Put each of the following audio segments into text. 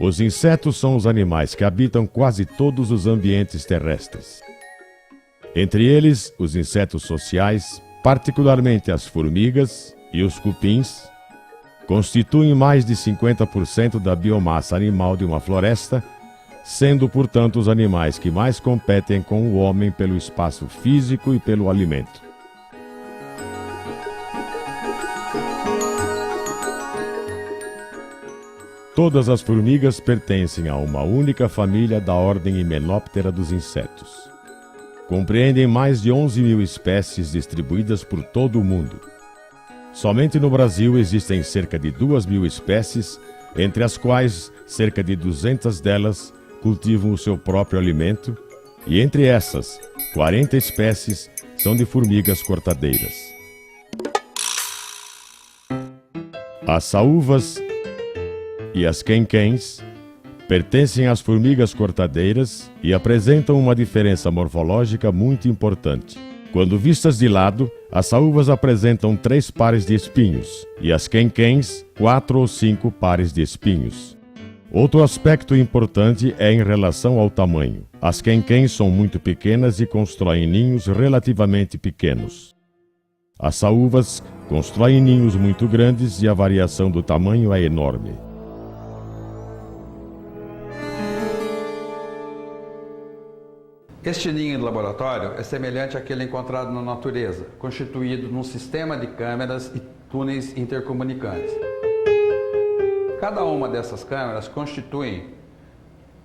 Os insetos são os animais que habitam quase todos os ambientes terrestres. Entre eles, os insetos sociais, particularmente as formigas e os cupins, constituem mais de 50% da biomassa animal de uma floresta, sendo, portanto, os animais que mais competem com o homem pelo espaço físico e pelo alimento. Todas as formigas pertencem a uma única família da ordem Hymenoptera dos insetos. Compreendem mais de 11.000 espécies distribuídas por todo o mundo. Somente no Brasil existem cerca de 2.000 espécies, entre as quais cerca de 200 delas cultivam o seu próprio alimento, e entre essas, 40 espécies são de formigas cortadeiras. As saúvas e as quenquens pertencem às formigas cortadeiras e apresentam uma diferença morfológica muito importante. Quando vistas de lado, as saúvas apresentam 3 pares de espinhos e as quenquens 4 ou 5 pares de espinhos. Outro aspecto importante é em relação ao tamanho. As quenquens são muito pequenas e constroem ninhos relativamente pequenos. As saúvas constroem ninhos muito grandes e a variação do tamanho é enorme. Este ninho de laboratório é semelhante àquele encontrado na natureza, constituído num sistema de câmeras e túneis intercomunicantes. Cada uma dessas câmeras constitui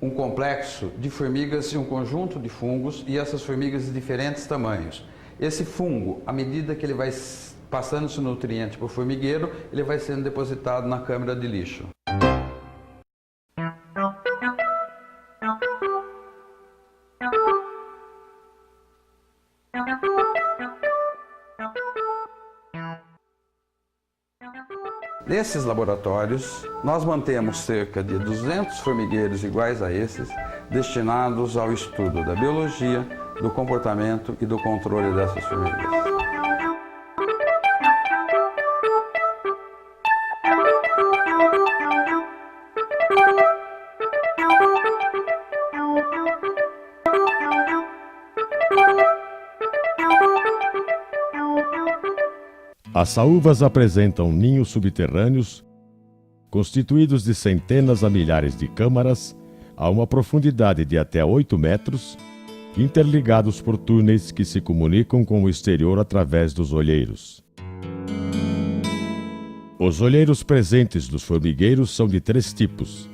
um complexo de formigas e um conjunto de fungos, e essas formigas de diferentes tamanhos. Esse fungo, à medida que ele vai passando esse nutriente para o formigueiro, ele vai sendo depositado na câmara de lixo. Nesses laboratórios, nós mantemos cerca de 200 formigueiros iguais a esses, destinados ao estudo da biologia, do comportamento e do controle dessas formigas. As saúvas apresentam ninhos subterrâneos, constituídos de centenas a milhares de câmaras, a uma profundidade de até 8 metros, interligados por túneis que se comunicam com o exterior através dos olheiros. Os olheiros presentes nos formigueiros são de 3 tipos.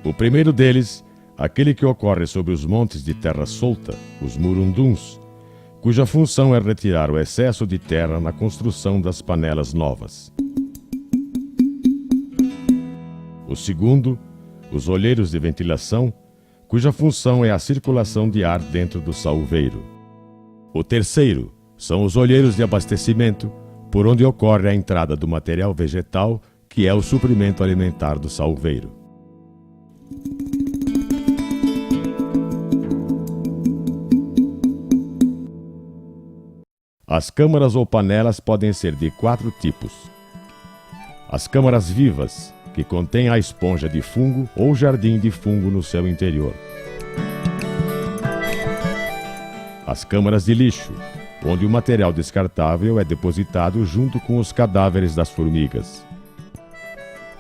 O primeiro deles, aquele que ocorre sobre os montes de terra solta, os murunduns, cuja função é retirar o excesso de terra na construção das panelas novas. O segundo, os olheiros de ventilação, cuja função é a circulação de ar dentro do saúveiro. O terceiro, são os olheiros de abastecimento, por onde ocorre a entrada do material vegetal, que é o suprimento alimentar do saúveiro. As câmaras ou panelas podem ser de 4 tipos. As câmaras vivas, que contêm a esponja de fungo ou jardim de fungo no seu interior. As câmaras de lixo, onde o material descartável é depositado junto com os cadáveres das formigas.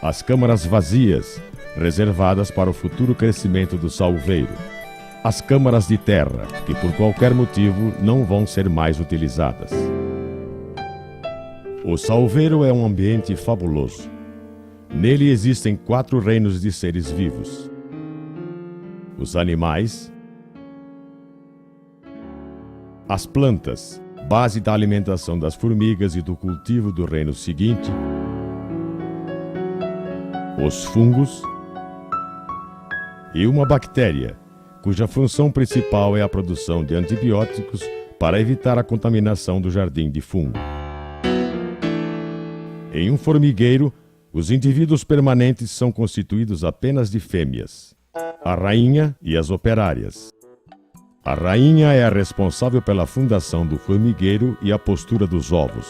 As câmaras vazias, reservadas para o futuro crescimento do saúveiro. As câmaras de terra, que por qualquer motivo não vão ser mais utilizadas. O saúveiro é um ambiente fabuloso. Nele existem 4 reinos de seres vivos: os animais, as plantas, base da alimentação das formigas e do cultivo do reino seguinte, os fungos e uma bactéria, cuja função principal é a produção de antibióticos para evitar a contaminação do jardim de fungo. Em um formigueiro, os indivíduos permanentes são constituídos apenas de fêmeas, a rainha e as operárias. A rainha é a responsável pela fundação do formigueiro e a postura dos ovos.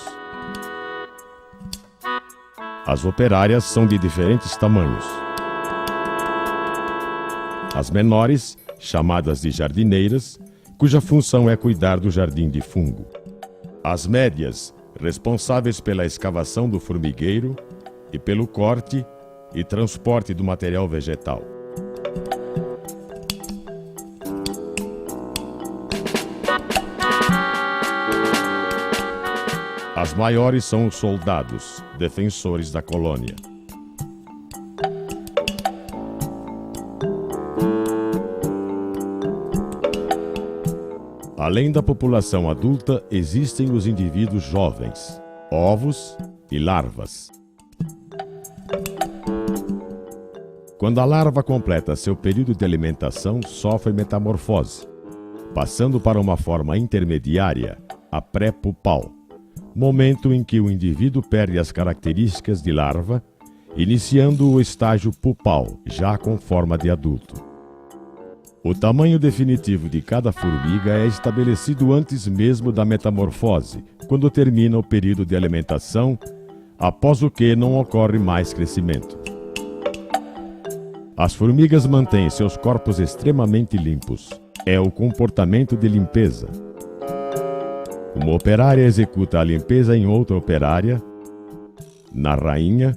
As operárias são de diferentes tamanhos. As menores, chamadas de jardineiras, cuja função é cuidar do jardim de fungo. As médias, responsáveis pela escavação do formigueiro e pelo corte e transporte do material vegetal. As maiores são os soldados, defensores da colônia. Além da população adulta, existem os indivíduos jovens, ovos e larvas. Quando a larva completa seu período de alimentação, sofre metamorfose, passando para uma forma intermediária, a pré-pupal, momento em que o indivíduo perde as características de larva, iniciando o estágio pupal, já com forma de adulto. O tamanho definitivo de cada formiga é estabelecido antes mesmo da metamorfose, quando termina o período de alimentação, após o que não ocorre mais crescimento. As formigas mantêm seus corpos extremamente limpos. É o comportamento de limpeza. Uma operária executa a limpeza em outra operária, na rainha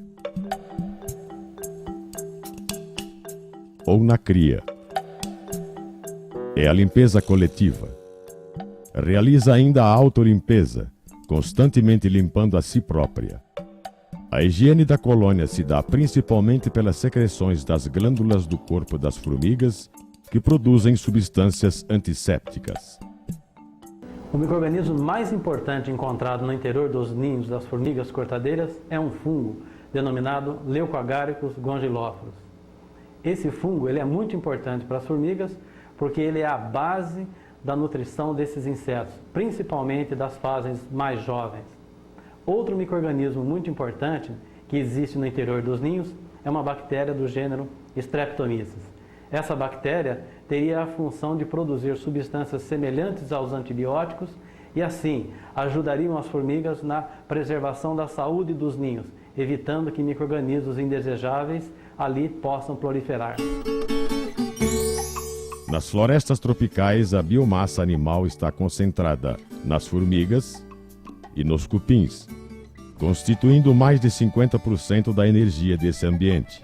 ou na cria. É a limpeza coletiva. Realiza ainda a autolimpeza, constantemente limpando a si própria. A higiene da colônia se dá principalmente pelas secreções das glândulas do corpo das formigas, que produzem substâncias antissépticas. O micro-organismo mais importante encontrado no interior dos ninhos das formigas cortadeiras é um fungo, denominado Leucoagaricus gongylophorus. Esse fungo ele é muito importante para as formigas, porque ele é a base da nutrição desses insetos, principalmente das fases mais jovens. Outro micro-organismo muito importante que existe no interior dos ninhos é uma bactéria do gênero Streptomyces. Essa bactéria teria a função de produzir substâncias semelhantes aos antibióticos e, assim, ajudariam as formigas na preservação da saúde dos ninhos, evitando que micro-organismos indesejáveis ali possam proliferar. Nas florestas tropicais, a biomassa animal está concentrada nas formigas e nos cupins, constituindo mais de 50% da energia desse ambiente.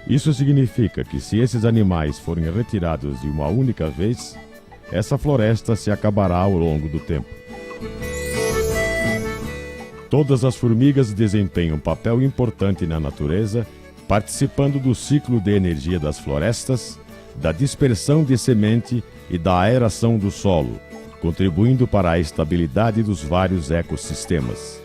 Isso significa que, se esses animais forem retirados de uma única vez, essa floresta se acabará ao longo do tempo. Todas as formigas desempenham um papel importante na natureza, participando do ciclo de energia das florestas, da dispersão de semente e da aeração do solo, contribuindo para a estabilidade dos vários ecossistemas.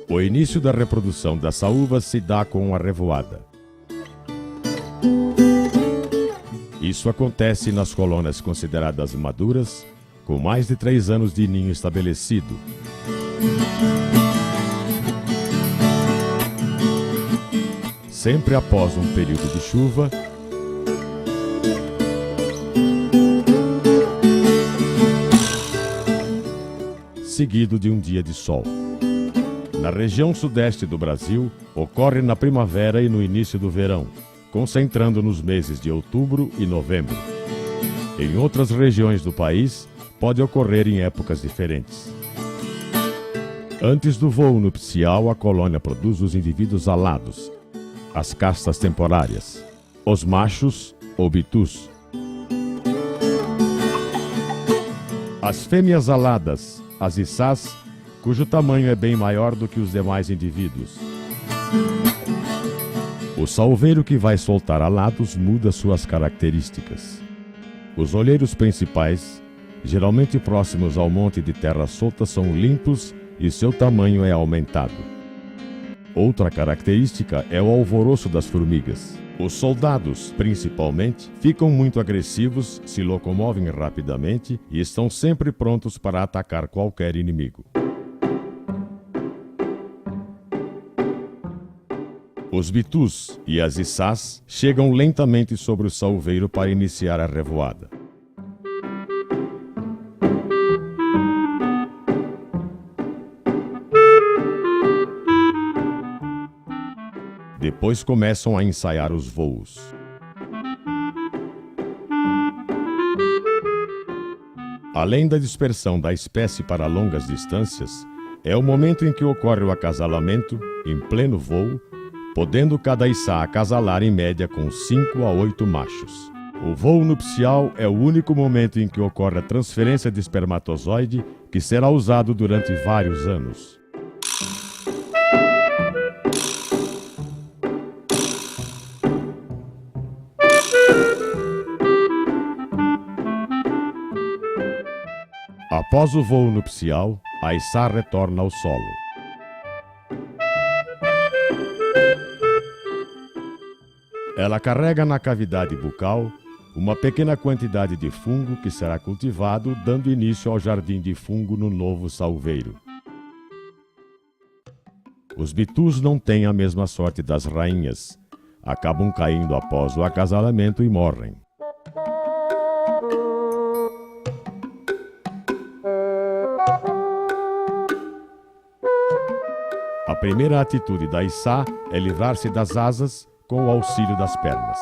O início da reprodução das saúvas se dá com a revoada. Isso acontece nas colônias consideradas maduras, com mais de 3 anos de ninho estabelecido. Sempre após um período de chuva, seguido de um dia de sol. Na região sudeste do Brasil, ocorre na primavera e no início do verão, concentrando nos meses de outubro e novembro. Em outras regiões do país, pode ocorrer em épocas diferentes. Antes do voo nupcial, a colônia produz os indivíduos alados, as castas temporárias, os machos ou bitus. As fêmeas aladas, as içás, cujo tamanho é bem maior do que os demais indivíduos. O salveiro que vai soltar alados muda suas características. Os olheiros principais, geralmente próximos ao monte de terra solta, são limpos e seu tamanho é aumentado. Outra característica é o alvoroço das formigas. Os soldados, principalmente, ficam muito agressivos, se locomovem rapidamente e estão sempre prontos para atacar qualquer inimigo. Os bitus e as içás chegam lentamente sobre o salveiro para iniciar a revoada. Depois começam a ensaiar os voos. Além da dispersão da espécie para longas distâncias, é o momento em que ocorre o acasalamento, em pleno voo, podendo cada içá acasalar em média com 5 a 8 machos. O voo nupcial é o único momento em que ocorre a transferência de espermatozoide, que será usado durante vários anos. Após o voo nupcial, a içá retorna ao solo. Ela carrega na cavidade bucal uma pequena quantidade de fungo que será cultivado, dando início ao jardim de fungo no novo salveiro. Os bitus não têm a mesma sorte das rainhas. Acabam caindo após o acasalamento e morrem. A primeira atitude da içá é livrar-se das asas com o auxílio das pernas.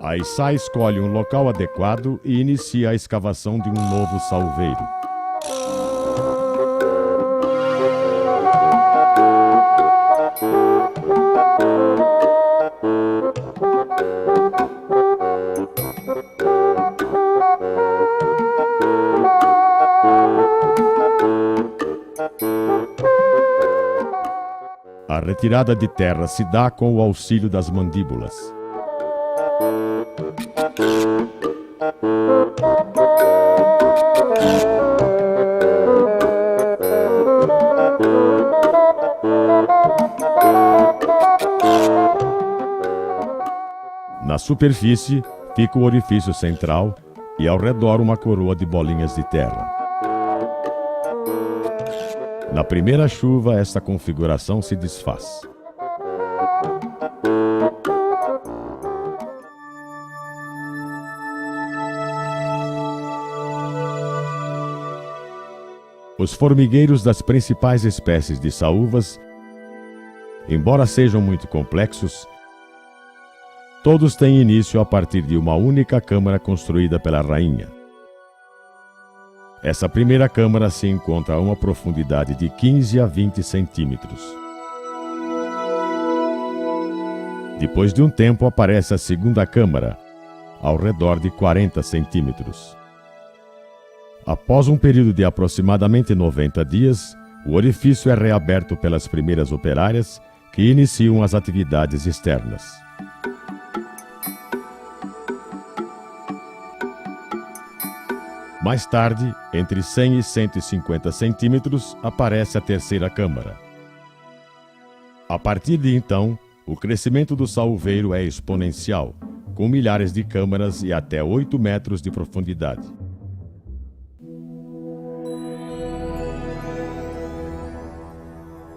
A içá escolhe um local adequado e inicia a escavação de um novo salveiro. A retirada de terra se dá com o auxílio das mandíbulas. Na superfície fica o orifício central e ao redor uma coroa de bolinhas de terra. Na primeira chuva, esta configuração se desfaz. Os formigueiros das principais espécies de saúvas, embora sejam muito complexos, todos têm início a partir de uma única câmara construída pela rainha. Essa primeira câmara se encontra a uma profundidade de 15 a 20 centímetros. Depois de um tempo aparece a segunda câmara, ao redor de 40 centímetros. Após um período de aproximadamente 90 dias, o orifício é reaberto pelas primeiras operárias, que iniciam as atividades externas. Mais tarde, entre 100 e 150 centímetros, aparece a terceira câmara. A partir de então, o crescimento do salveiro é exponencial, com milhares de câmaras e até 8 metros de profundidade.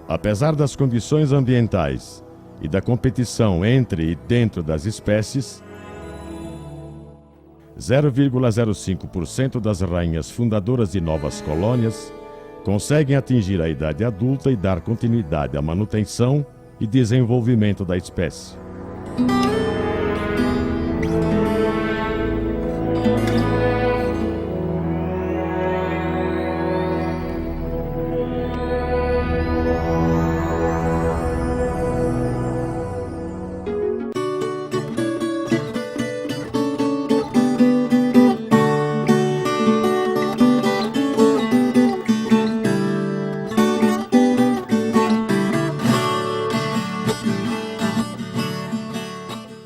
Apesar das condições ambientais e da competição entre e dentro das espécies, 0,05% das rainhas fundadoras de novas colônias conseguem atingir a idade adulta e dar continuidade à manutenção e desenvolvimento da espécie.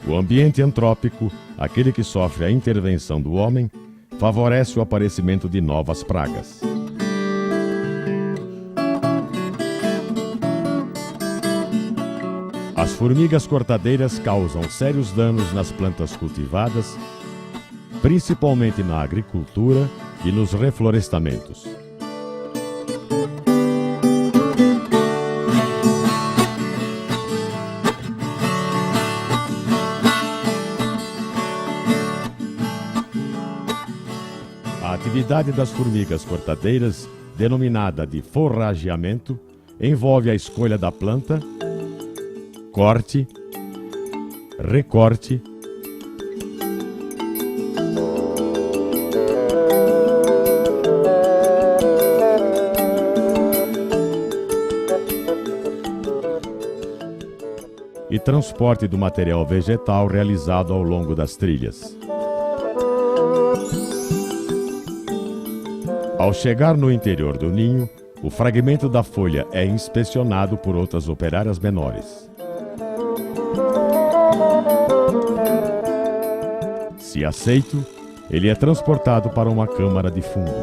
O ambiente antrópico, aquele que sofre a intervenção do homem, favorece o aparecimento de novas pragas. As formigas cortadeiras causam sérios danos nas plantas cultivadas, principalmente na agricultura e nos reflorestamentos. atividade das formigas cortadeiras, denominada de forrageamento, envolve a escolha da planta, corte, recorte, e transporte do material vegetal realizado ao longo das trilhas. Ao chegar no interior do ninho, o fragmento da folha é inspecionado por outras operárias menores. Se aceito, ele é transportado para uma câmara de fungo.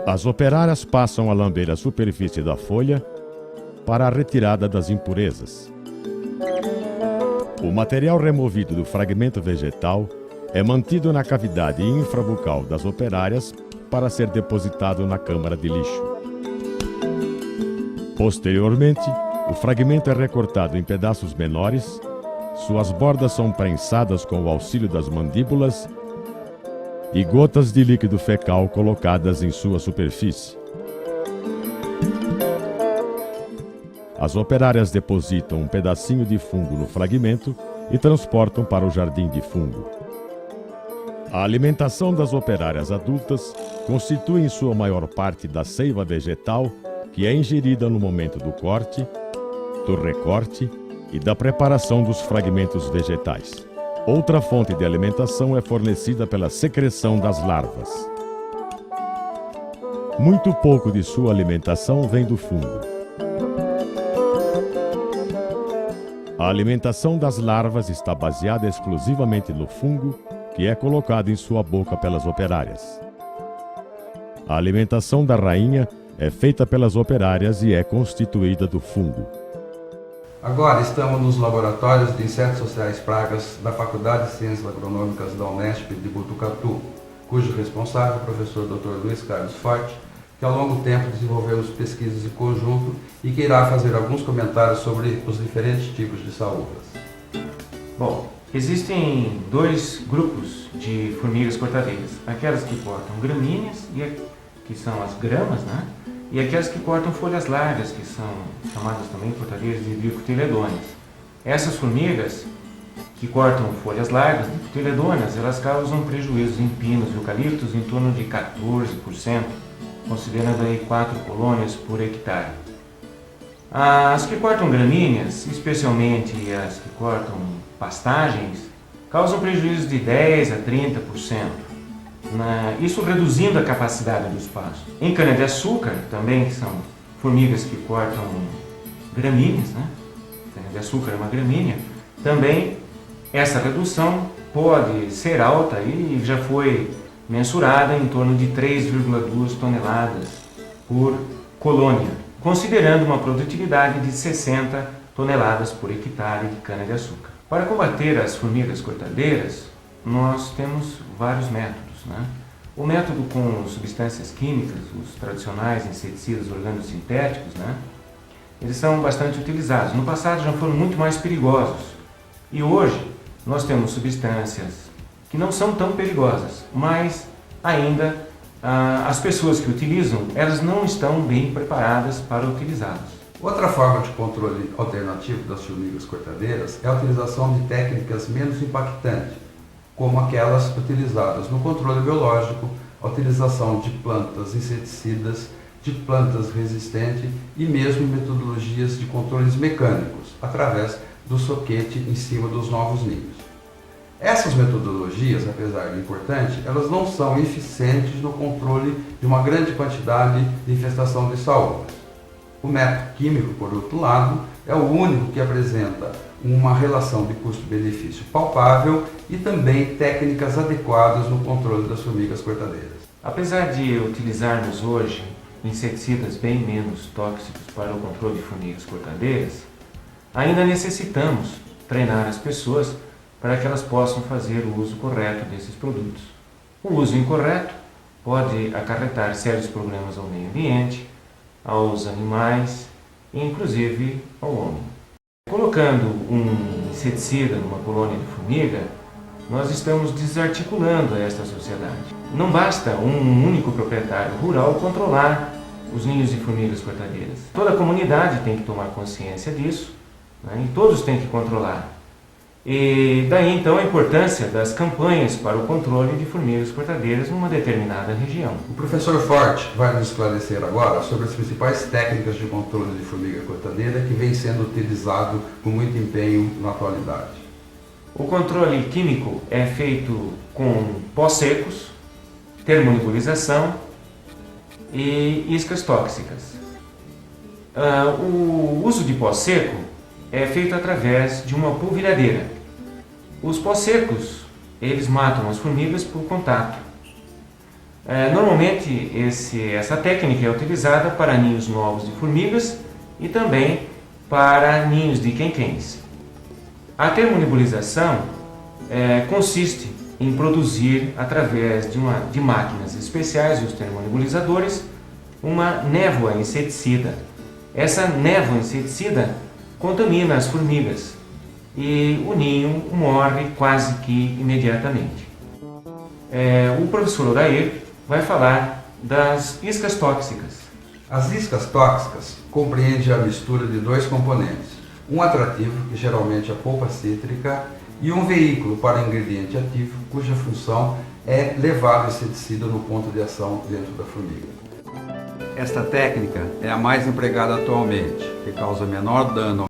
As operárias passam a lamber a superfície da folha para a retirada das impurezas. O material removido do fragmento vegetal é mantido na cavidade infrabucal das operárias para ser depositado na câmara de lixo. Posteriormente, o fragmento é recortado em pedaços menores, suas bordas são prensadas com o auxílio das mandíbulas e gotas de líquido fecal colocadas em sua superfície. As operárias depositam um pedacinho de fungo no fragmento e transportam para o jardim de fungo. A alimentação das operárias adultas constitui em sua maior parte da seiva vegetal que é ingerida no momento do corte, do recorte e da preparação dos fragmentos vegetais. Outra fonte de alimentação é fornecida pela secreção das larvas. Muito pouco de sua alimentação vem do fungo. A alimentação das larvas está baseada exclusivamente no fungo, que é colocado em sua boca pelas operárias. A alimentação da rainha é feita pelas operárias e é constituída do fungo. Agora estamos nos laboratórios de insetos sociais pragas da Faculdade de Ciências Agronômicas da Unesp de Botucatu, cujo responsável é o professor Dr. Luiz Carlos Forte, que ao longo do tempo desenvolvemos pesquisas em conjunto e que irá fazer alguns comentários sobre os diferentes tipos de saúvas. Bom, existem dois grupos de formigas cortadeiras, aquelas que cortam gramíneas, que são as gramas, né? E aquelas que cortam folhas largas, que são chamadas também cortadeiras de dicotiledôneas. Essas formigas que cortam folhas largas, dicotiledôneas, elas causam prejuízos em pinos e eucaliptos em torno de 14%, considerando aí 4 colônias por hectare. As que cortam gramíneas, especialmente as que cortam pastagens, causam prejuízos de 10% a 30%, isso reduzindo a capacidade do espaço. Em cana-de-açúcar, também, que são formigas que cortam gramíneas, né? Cana-de-açúcar é uma gramínea, também essa redução pode ser alta e já foi mensurada em torno de 3,2 toneladas por colônia, considerando uma produtividade de 60 toneladas por hectare de cana-de-açúcar. Para combater as formigas cortadeiras, nós temos vários métodos, né? O método com substâncias químicas, os tradicionais inseticidas organosintéticos, né? Eles são bastante utilizados. No passado já foram muito mais perigosos. E hoje nós temos substâncias que não são tão perigosas, mas ainda as pessoas que utilizam, elas não estão bem preparadas para utilizá-los. Outra forma de controle alternativo das formigas cortadeiras é a utilização de técnicas menos impactantes, como aquelas utilizadas no controle biológico, a utilização de plantas inseticidas, de plantas resistentes e mesmo metodologias de controles mecânicos, através do soquete em cima dos novos ninhos. Essas metodologias, apesar de importantes, elas não são eficientes no controle de uma grande quantidade de infestação de saúvas. O método químico, por outro lado, é o único que apresenta uma relação de custo-benefício palpável e também técnicas adequadas no controle das formigas cortadeiras. Apesar de utilizarmos hoje inseticidas bem menos tóxicos para o controle de formigas cortadeiras, ainda necessitamos treinar as pessoas para que elas possam fazer o uso correto desses produtos. O uso incorreto pode acarretar sérios problemas ao meio ambiente, aos animais e inclusive ao homem. Colocando um inseticida numa colônia de formiga, nós estamos desarticulando esta sociedade. Não basta um único proprietário rural controlar os ninhos de formigas cortadeiras. Toda a comunidade tem que tomar consciência disso, né, e todos têm que controlar. E daí então a importância das campanhas para o controle de formigas cortadeiras numa determinada região. O professor Forte vai nos esclarecer agora sobre as principais técnicas de controle de formiga cortadeira que vem sendo utilizado com muito empenho na atualidade. O controle químico é feito com pós secos, termonebulização e iscas tóxicas. O uso de pó seco é feito através de uma polvilhadeira. Os pós secos, eles matam as formigas por contato. Normalmente essa técnica é utilizada para ninhos novos de formigas e também para ninhos de quenquéns. A termonebulização consiste em produzir, através de máquinas especiais, os termonebulizadores, uma névoa inseticida. Essa névoa inseticida contamina as formigas e o ninho morre quase que imediatamente. O professor Odair vai falar das iscas tóxicas. As iscas tóxicas compreendem a mistura de dois componentes, um atrativo, que geralmente é a polpa cítrica, e um veículo para o ingrediente ativo, cuja função é levar o inseticida no ponto de ação dentro da formiga. Esta técnica é a mais empregada atualmente, que causa menor dano